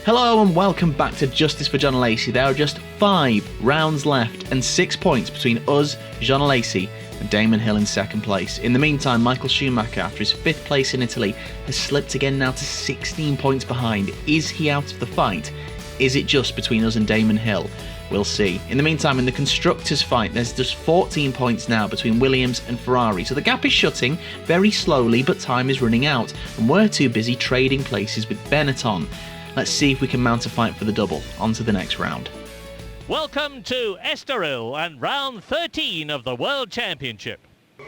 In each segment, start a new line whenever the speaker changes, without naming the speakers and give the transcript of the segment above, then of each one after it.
Hello and welcome back to Justice for Jean Alesi. There are just 5 rounds left and 6 points between us, Jean Alesi, and Damon Hill in second place. In the meantime, Michael Schumacher, after his 5th place in Italy, has slipped again now to 16 points behind. Is he out of the fight? Is it just between us and Damon Hill? We'll see. In the meantime, in the Constructors' fight, there's just 14 points now between Williams and Ferrari, so the gap is shutting very slowly, but time is running out, and we're too busy trading places with Benetton. Let's see if we can mount a fight for the double. On to the next round.
Welcome to Estoril and round 13 of the World Championship.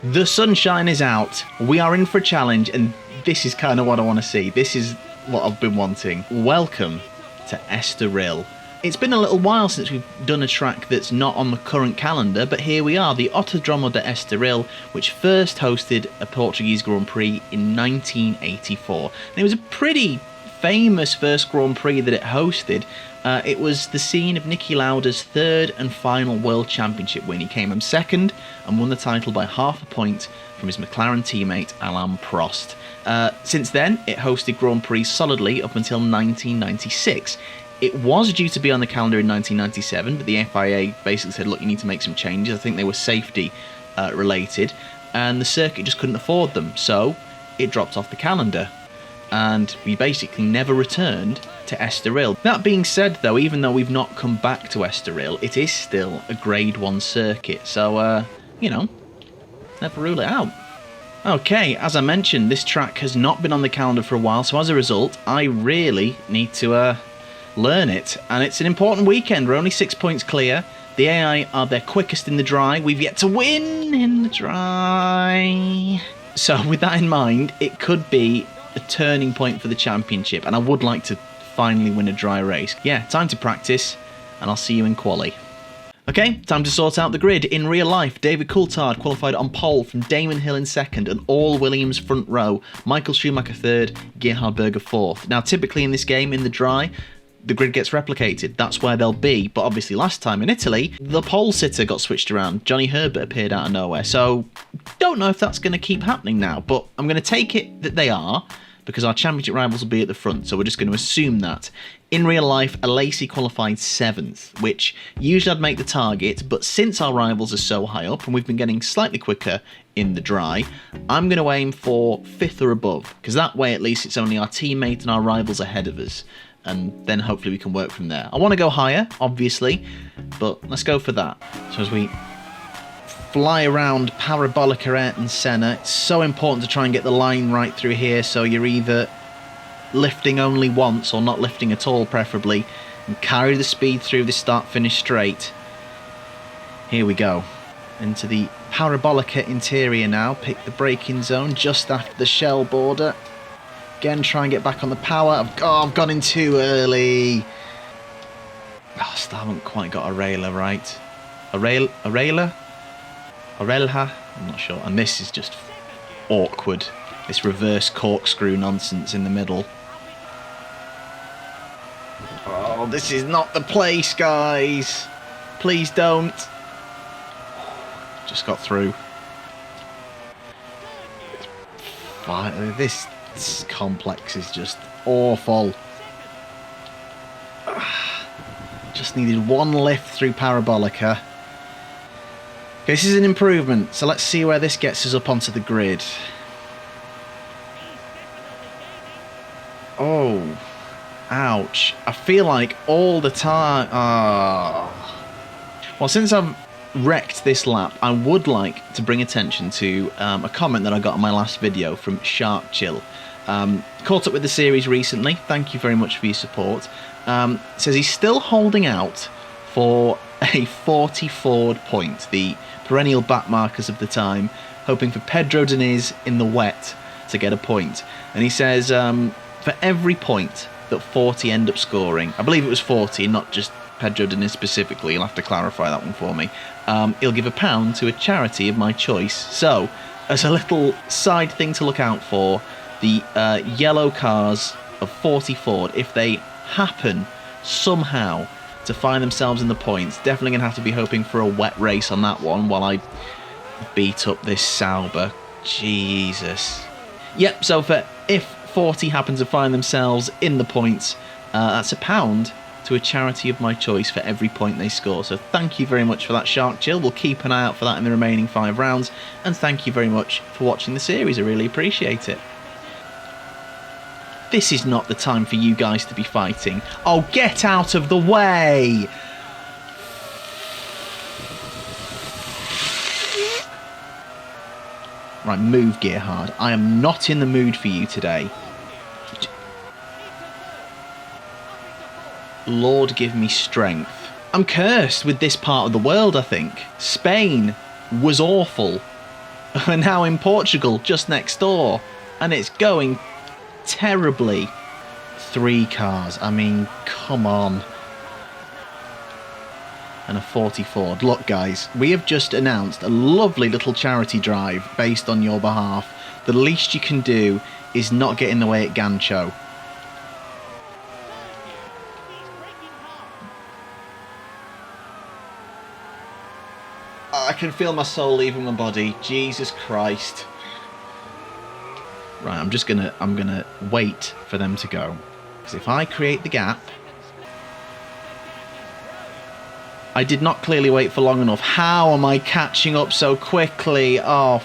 The sunshine is out, we are in for a challenge, and this is kind of what I want to see. This is what I've been wanting. Welcome to Estoril. It's been a little while since we've done a track that's not on the current calendar, but here we are, the Autódromo de Estoril, which first hosted a Portuguese Grand Prix in 1984. And it was a pretty famous first Grand Prix that it hosted. It was the scene of Niki Lauda's 3rd and final World Championship win. He came home 2nd and won the title by half a point from his McLaren teammate Alain Prost. Since then, it hosted Grand Prix solidly up until 1996. It was due to be on the calendar in 1997, but the FIA basically said, look, you need to make some changes. I think they were safety related, and the circuit just couldn't afford them, so it dropped off the calendar. And we basically never returned to Estoril. That being said, though, even though we've not come back to Estoril, it is still a Grade 1 circuit, so, you know, never rule it out. Okay, as I mentioned, this track has not been on the calendar for a while, so as a result, I really need to learn it. And it's an important weekend. We're only 6 points clear. The AI are their quickest in the dry. We've yet to win in the dry. So with that in mind, it could be a turning point for the championship, and I would like to finally win a dry race. Yeah, time to practice, and I'll see you in quali. Okay, time to sort out the grid. In real life, David Coulthard qualified on pole from Damon Hill in 2nd, and all Williams front row. Michael Schumacher 3rd, Gerhard Berger 4th. Now, typically in this game, in the dry, the grid gets replicated. That's where they'll be. But obviously last time in Italy, the pole sitter got switched around. Johnny Herbert appeared out of nowhere. So don't know if that's going to keep happening now. But I'm going to take it that they are, because our championship rivals will be at the front. So we're just going to assume that. In real life, Alesi qualified 7th, which usually I'd make the target. But since our rivals are so high up, and we've been getting slightly quicker in the dry, I'm going to aim for 5th or above. Because that way at least it's only our teammate and our rivals ahead of us. And then hopefully we can work from there. I want to go higher, obviously, but let's go for that. So as we fly around Parabolica, Ayrton Senna, it's so important to try and get the line right through here, so you're either lifting only once or not lifting at all, preferably, and carry the speed through the start-finish straight. Here we go. Into the Parabolica interior now. Pick the braking zone just after the shell border. Again, try and get back on the power. I've gone in too early. I still haven't quite got Arela right. Arela? I'm not sure. And this is just awkward. This reverse corkscrew nonsense in the middle. Oh, this is not the place, guys. Please don't. Just got through. This complex is just awful. Just needed one lift through Parabolica. Okay, this is an improvement, so let's see where this gets us up onto the grid. Oh, ouch. I feel like all the time... Well, since I've wrecked this lap, I would like to bring attention to a comment that I got on my last video from Sharkchill. Caught up with the series recently. Thank you very much for your support. Says he's still holding out for a Forti Ford point, the perennial backmarkers of the time, hoping for Pedro Diniz in the wet to get a point. And he says for every point that Forti end up scoring, I believe it was 40, not just Pedro Diniz specifically, you'll have to clarify that one for me, he'll give £1 to a charity of my choice. So, as a little side thing to look out for, the yellow cars of Forti Ford, if they happen somehow to find themselves in the points, definitely going to have to be hoping for a wet race on that one while I beat up this Sauber. Jesus. Yep, so if Forti happen to find themselves in the points, That's £1 to a charity of my choice for every point they score. So thank you very much for that, Sharkchill. We'll keep an eye out for that in the remaining 5 rounds. And thank you very much for watching the series. I really appreciate it. This is not the time for you guys to be fighting. Oh, get out of the way! Right, move, Gerhard. I am not in the mood for you today. Lord, give me strength. I'm cursed with this part of the world, I think. Spain was awful. And now in Portugal, just next door. And it's going terribly. 3 cars. I mean, come on. And a 40 Ford. Look, guys, we have just announced a lovely little charity drive based on your behalf. The least you can do is not get in the way at Gancho. I can feel my soul leaving my body. Jesus Christ. Right, I'm gonna wait for them to go. Because if I create the gap... I did not clearly wait for long enough. How am I catching up so quickly? Oh,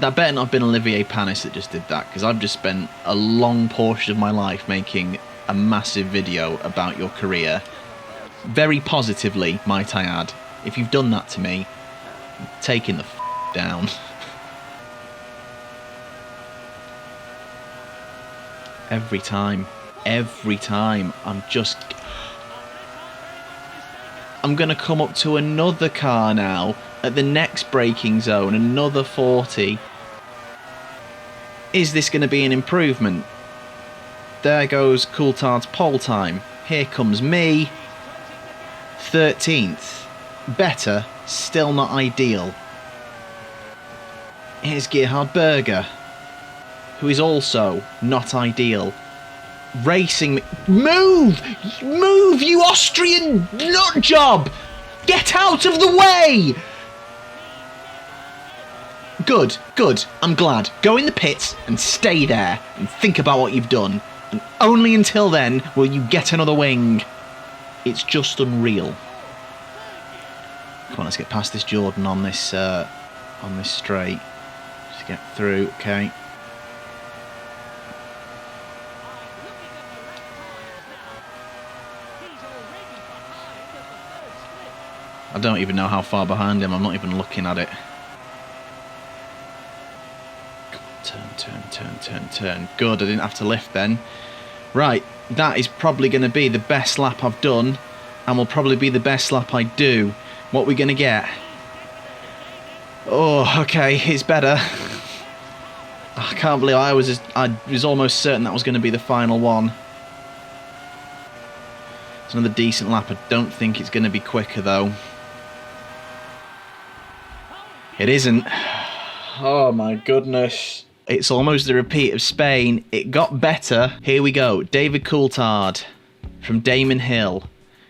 that better not have been Olivier Panis that just did that, because I've just spent a long portion of my life making a massive video about your career. Very positively, might I add. If you've done that to me, I'm taking the down. Every time, I'm going to come up to another car now at the next braking zone, another 40. Is this going to be an improvement? There goes Coulthard's pole time. Here comes me. 13th. Better, still not ideal. Here's Gerhard Berger, who is also not ideal. Racing me. Move! Move, you Austrian nut job! Get out of the way! Good, good. I'm glad. Go in the pits and stay there and think about what you've done. And only until then will you get another wing. It's just unreal. Come on, let's get past this Jordan on this straight. Just get through, okay. I don't even know how far behind him. I'm not even looking at it. Turn. Good, I didn't have to lift then. Right, that is probably going to be the best lap I've done, and will probably be the best lap I do. What are we going to get? Oh, okay, it's better. I can't believe I was almost certain that was going to be the final one. It's another decent lap. I don't think it's going to be quicker though. It isn't. Oh my goodness. It's almost a repeat of Spain. It got better. Here we go. David Coulthard from Damon Hill.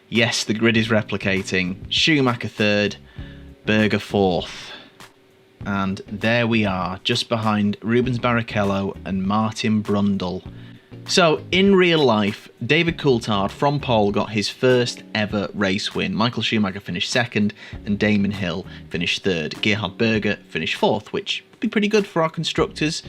Yes, the grid is replicating. Schumacher 3rd, Berger 4th. And there we are, just behind Rubens Barrichello and Martin Brundle. So, in real life, David Coulthard from pole got his first ever race win. Michael Schumacher finished 2nd and Damon Hill finished 3rd. Gerhard Berger finished 4th, which would be pretty good for our constructors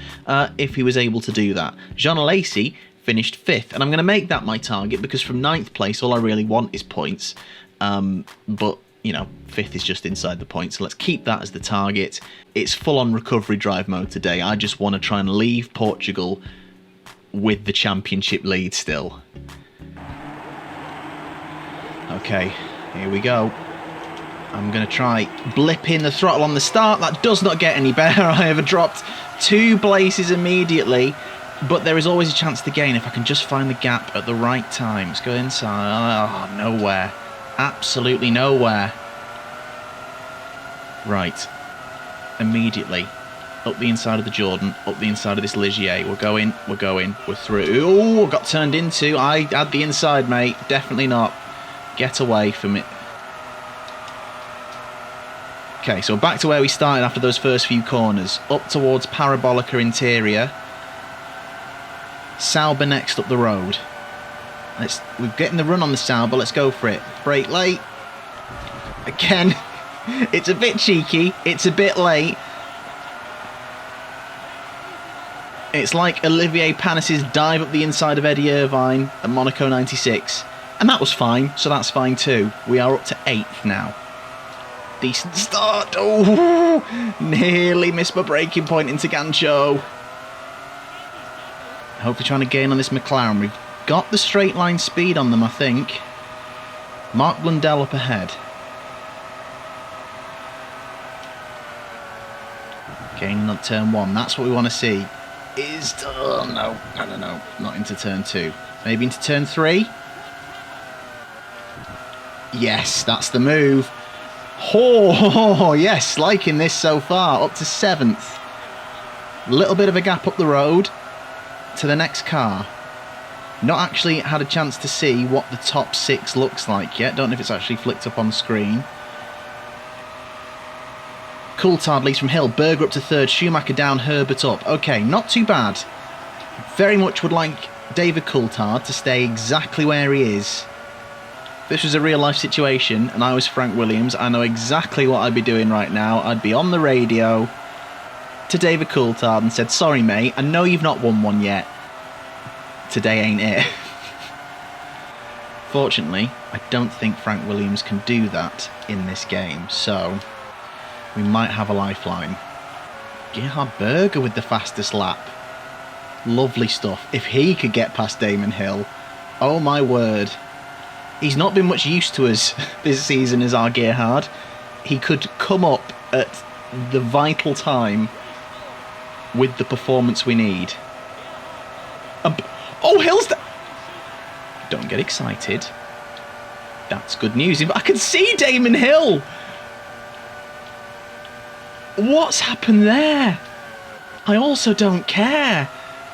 if he was able to do that. Jean Alesi finished 5th, and I'm going to make that my target because from 9th place, all I really want is points. But, you know, 5th is just inside the points, so let's keep that as the target. It's full-on recovery drive mode today. I just want to try and leave Portugal with the championship lead still. Okay, here we go. I'm going to try blipping the throttle on the start. That does not get any better. I have dropped 2 places immediately, but there is always a chance to gain if I can just find the gap at the right time. Let's go inside. Oh, nowhere. Absolutely nowhere. Right. Immediately. Up the inside of the Jordan, up the inside of this Ligier. We're going, we're through. Oh, got turned into. I had the inside, mate. Definitely not. Get away from it. Okay, so back to where we started after those first few corners. Up towards Parabolica Interior. Sauber next up the road. We're getting the run on the Sauber. Let's go for it. Brake late. Again, it's a bit cheeky. It's a bit late. It's like Olivier Panis's dive up the inside of Eddie Irvine at Monaco 96. And that was fine, so that's fine too. We are up to 8th now. Decent start. Oh, nearly missed my braking point into Gancho. Hopefully trying to gain on this McLaren. We've got the straight line speed on them, I think. Mark Blundell up ahead. Gaining on turn 1. That's what we want to see. Oh no, not into turn 2. Maybe into turn 3. Yes, that's the move. Oh, yes, liking this so far. Up to 7th. A little bit of a gap up the road to the next car. Not actually had a chance to see what the top 6 looks like yet. Don't know if it's actually flicked up on screen. Coulthard leads from Hill. Berger up to 3rd. Schumacher down. Herbert up. Okay, not too bad. Very much would like David Coulthard to stay exactly where he is. If this was a real life situation and I was Frank Williams, I know exactly what I'd be doing right now. I'd be on the radio to David Coulthard and said, sorry mate, I know you've not won one yet. Today ain't it. Fortunately, I don't think Frank Williams can do that in this game, so we might have a lifeline. Gerhard Berger with the fastest lap. Lovely stuff. If he could get past Damon Hill, oh my word. He's not been much use to us this season as our Gerhard. He could come up at the vital time with the performance we need. Oh, Hill's Don't get excited. That's good news. I can see Damon Hill. What's happened there? I also don't care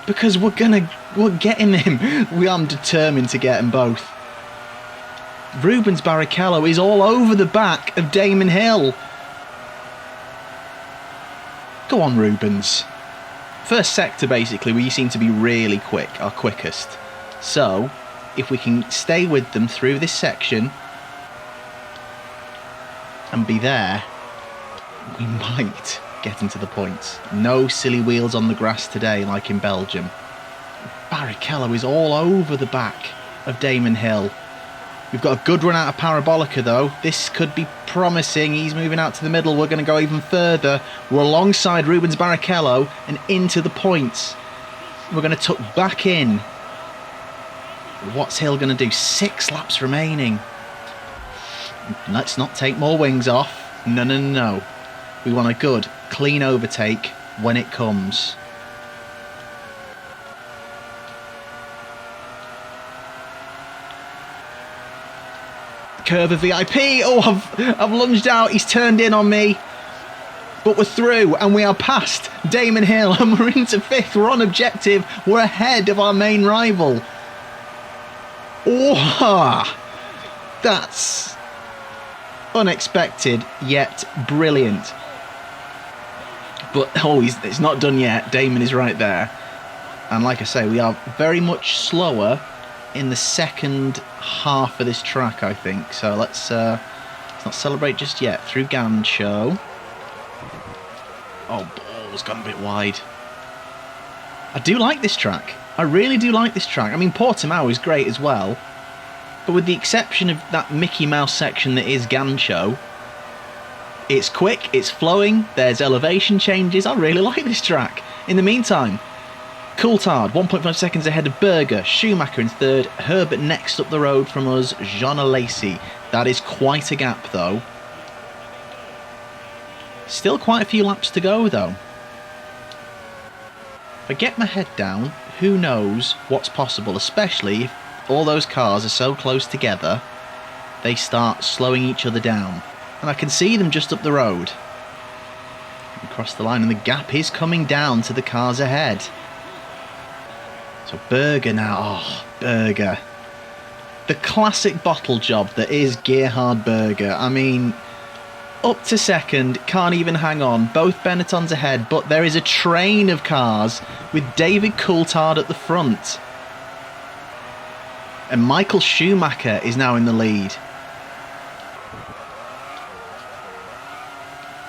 because we're getting him. I'm determined to get them both. Rubens Barrichello is all over the back of Damon Hill. Go on, Rubens. First sector, basically, where you seem to be really quick, our quickest. So, if we can stay with them through this section and be there, we might get into the points. No silly wheels on the grass today like in Belgium. Barrichello is all over the back of Damon Hill. We've got a good run out of Parabolica though. This could be promising. He's moving out to the middle. We're going to go even further. We're alongside Rubens Barrichello and into the points. We're going to tuck back in. What's Hill going to do? 6 laps remaining. Let's not take more wings off. No. We want a good, clean overtake when it comes. Curve VIP. Oh, I've lunged out. He's turned in on me. But we're through and we are past Damon Hill and we're into 5th. We're on objective. We're ahead of our main rival. Oh, that's unexpected yet brilliant. But it's not done yet. Damon is right there. And like I say, we are very much slower in the second half of this track, I think. So let's not celebrate just yet. Through Gancho. Oh, ball's gone a bit wide. I do like this track. I really do like this track. I mean, Portimao is great as well. But with the exception of that Mickey Mouse section that is Gancho, it's quick, it's flowing, there's elevation changes. I really like this track. In the meantime, Coulthard 1.5 seconds ahead of Berger. Schumacher in 3rd. Herbert next up the road from us. Jean Alesi. That is quite a gap though. Still quite a few laps to go though. If I get my head down, who knows what's possible, especially if all those cars are so close together, they start slowing each other down. And I can see them just up the road. Across the line, and the gap is coming down to the cars ahead. So Berger now. Oh, Berger. The classic bottle job that is Gerhard Berger. I mean, up to second, can't even hang on. Both Benettons ahead, but there is a train of cars with David Coulthard at the front. And Michael Schumacher is now in the lead.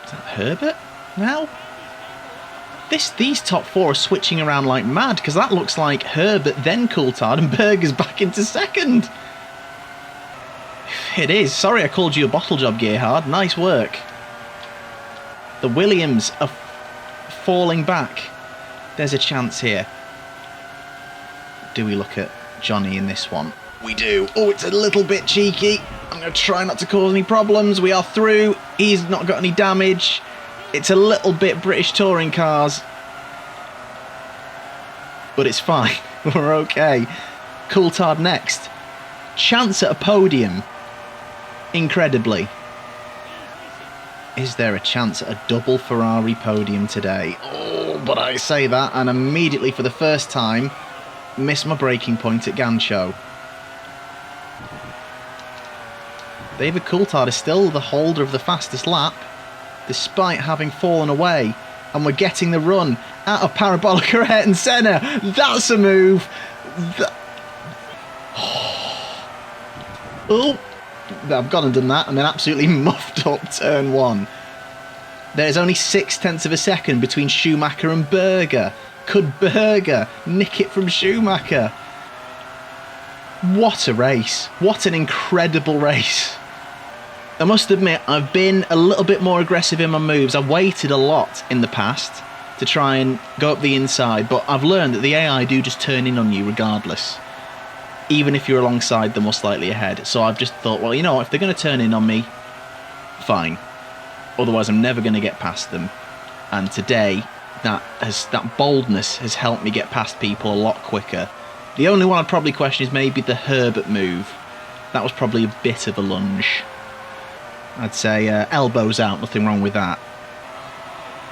Is that Herbert now? These top four are switching around like mad, because that looks like Herbert, then Coulthard, and Berger's back into second. It is. Sorry I called you a bottle job, Gerhard. Nice work. The Williams are falling back. There's a chance here. Do we look at Johnny in this one? We do. Oh, it's a little bit cheeky. I'm going to try not to cause any problems. We are through. He's not got any damage. It's a little bit British touring cars. But it's fine. We're okay. Coulthard next. Chance at a podium. Incredibly. Is there a chance at a double Ferrari podium today? Oh, but I say that and immediately for the first time miss my braking point at Gancho. David Coulthard is still the holder of the fastest lap, despite having fallen away. And we're getting the run out of Parabolica Ayrton Senna. That's a move. Oh, I've gone and done that and then absolutely muffed up turn one. There's only 0.6 of a second between Schumacher and Berger. Could Berger nick it from Schumacher? What a race. What an incredible race. I must admit, I've been a little bit more aggressive in my moves. I've waited a lot in the past to try and go up the inside, but I've learned that the AI do just turn in on you regardless, even if you're alongside them or slightly ahead. So I've just thought, well, you know what, if they're going to turn in on me, fine. Otherwise, I'm never going to get past them. And today, that boldness has helped me get past people a lot quicker. The only one I'd probably question is maybe the Herbert move. That was probably a bit of a lunge. I'd say elbows out, nothing wrong with that.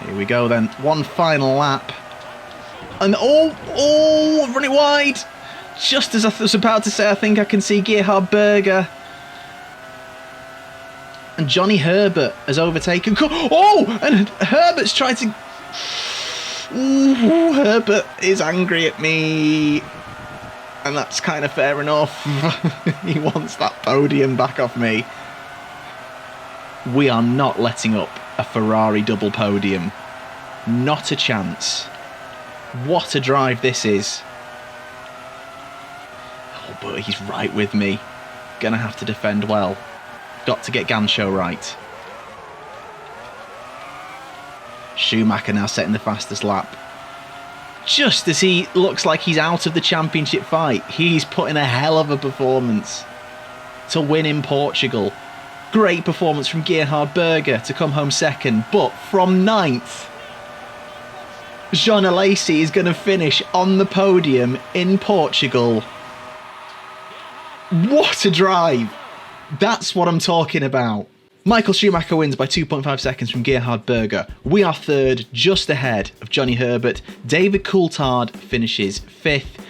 Here we go then, one final lap. And oh, run it wide! Just as I was about to say, I think I can see Gerhard Berger. And Johnny Herbert has overtaken. Oh, and Herbert's tried to... Ooh, Herbert is angry at me. And that's kind of fair enough. He wants that podium back off me. We are not letting up a Ferrari double podium. Not a chance. What a drive this is. Oh, but he's right with me. Gonna have to defend well. Got to get Gancho right. Schumacher now setting the fastest lap. Just as he looks like he's out of the championship fight, he's putting a hell of a performance to win in Portugal. Great performance from Gerhard Berger to come home second, but from 9th, Jean Alesi is going to finish on the podium in Portugal. What a drive! That's what I'm talking about. Michael Schumacher wins by 2.5 seconds from Gerhard Berger. We are third, just ahead of Johnny Herbert. David Coulthard finishes 5th.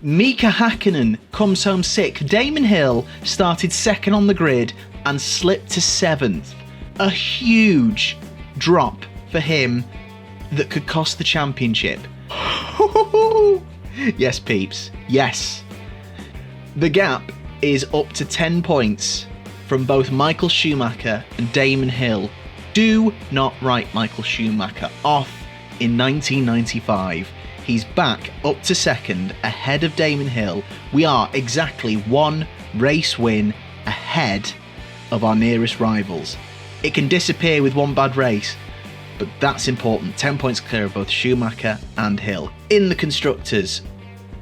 Mika Hakkinen comes home 6th. Damon Hill started 2nd on the grid and slipped to 7th. A huge drop for him that could cost the championship. Yes, peeps. Yes. The gap is up to 10 points from both Michael Schumacher and Damon Hill. Do not write Michael Schumacher off in 1995. He's back up to 2nd ahead of Damon Hill. We are exactly 1 race win ahead of our nearest rivals. It can disappear with 1 bad race, but that's important. 10 points clear of both Schumacher and Hill. In the Constructors,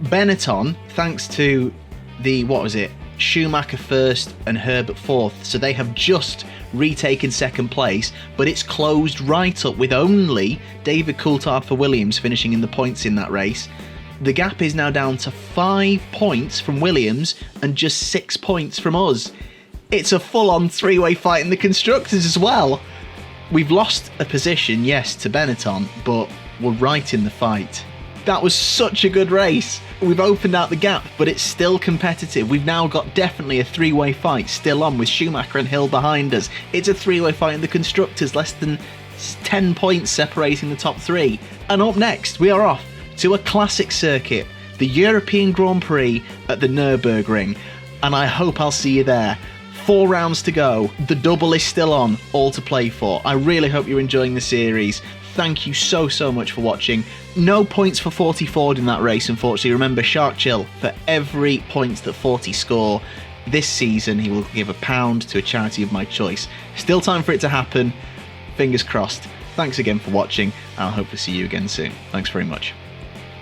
Benetton, thanks to the, Schumacher 1st and Herbert 4th, so they have just retaken 2nd place, but it's closed right up with only David Coulthard for Williams finishing in the points in that race. The gap is now down to 5 points from Williams and just 6 points from us. It's a full-on 3-way fight in the Constructors as well. We've lost a position, yes, to Benetton, but we're right in the fight. That was such a good race. We've opened out the gap, but it's still competitive. We've now got definitely a three-way fight still on with Schumacher and Hill behind us. It's a three-way fight in the constructors, less than 10 points separating the top three. And up next, we are off to a classic circuit, the European Grand Prix at the Nürburgring. And I hope I'll see you there. 4 rounds to go. The double is still on, all to play for. I really hope you're enjoying the series. Thank you so much for watching. No points for Forti Ford in that race, unfortunately. Remember, Sharkchill, for every point that Forti score this season, he will give £1 to a charity of my choice. Still time for it to happen. Fingers crossed. Thanks again for watching. I'll hope to see you again soon. Thanks very much.